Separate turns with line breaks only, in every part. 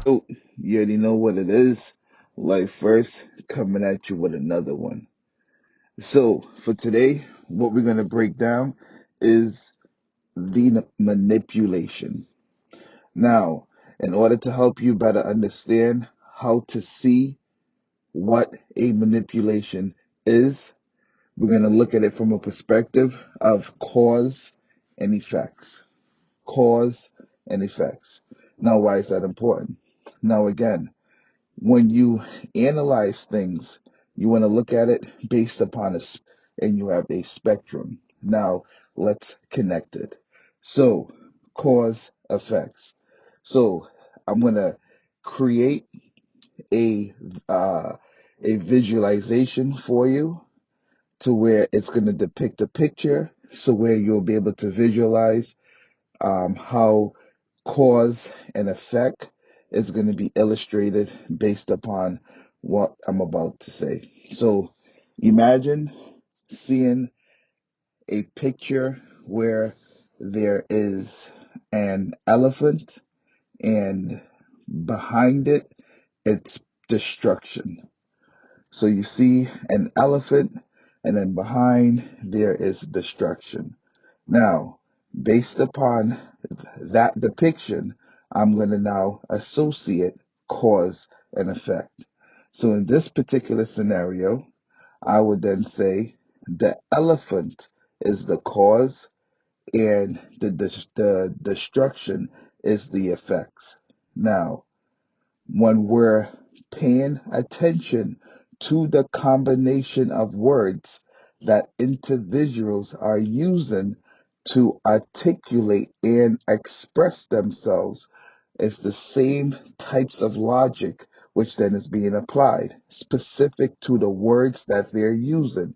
So, you already know what it is. Life first, coming at you with another one. So, for today, what we're going to break down is the manipulation. Now, in order to help you better understand how to see what a manipulation is, we're going to look at it from a perspective of cause and effects. Cause and effects. Now, why is that important? Now, again, when you analyze things, you want to look at it based upon and you have a spectrum. Now, let's connect it. So, cause effects. So, I'm going to create a uh, a visualization for you to where it's going to depict a picture, so where you'll be able to visualize how cause and effect is going to be illustrated based upon what I'm about to say. So imagine seeing a picture where there is an elephant and behind it, it's destruction. So you see an elephant and then behind there is destruction. Now, based upon that depiction, I'm going to now associate cause and effect. So in this particular scenario, I would then say the elephant is the cause and the destruction is the effects. Now, when we're paying attention to the combination of words that individuals are using to articulate and express themselves, it's the same types of logic which then is being applied specific to the words that they're using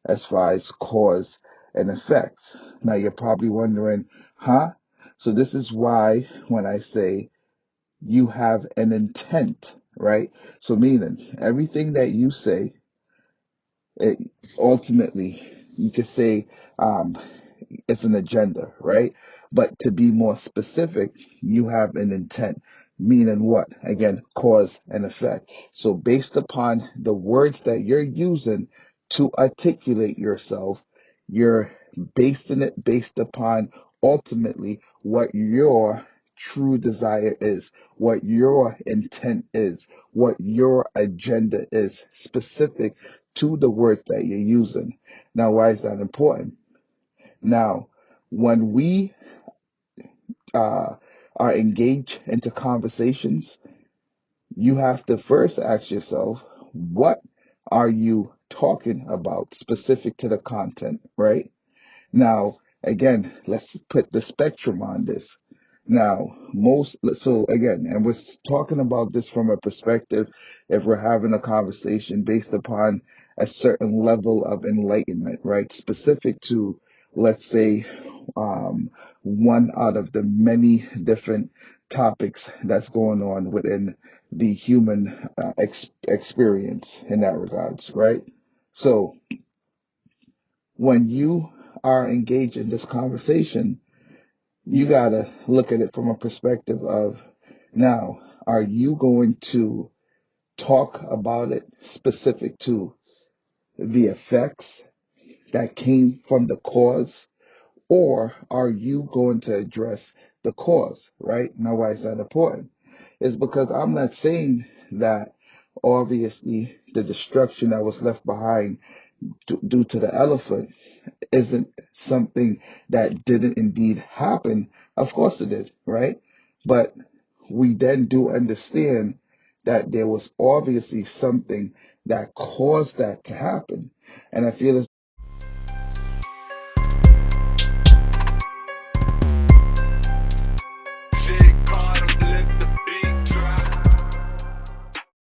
as far as cause and effects. Now you're probably wondering, huh? So this is why when I say you have an intent, right? So meaning everything that you say, it ultimately you could say um, it's an agenda, right? But to be more specific, you have an intent, meaning what? Again, cause and effect. So based upon the words that you're using to articulate yourself, you're basing it based upon ultimately what your true desire is, what your intent is, what your agenda is, specific to the words that you're using. Now, why is that important? Now, when we uh, are engaged into conversations, you have to first ask yourself, what are you talking about specific to the content, right? Now, again, let's put the spectrum on this. Now, so again, and we're talking about this from a perspective if we're having a conversation based upon a certain level of enlightenment, right? Specific to, let's say, one out of the many different topics that's going on within the human experience in that regards, right? So, when you are engaged in this conversation, you got to look at it from a perspective of now, are you going to talk about it specific to the effects that came from the cause, or are you going to address the cause, right? Now, why is that important? Is because I'm not saying that obviously the destruction that was left behind due to the elephant isn't something that didn't indeed happen. Of course it did, right? But we then do understand that there was obviously something that caused that to happen. And I feel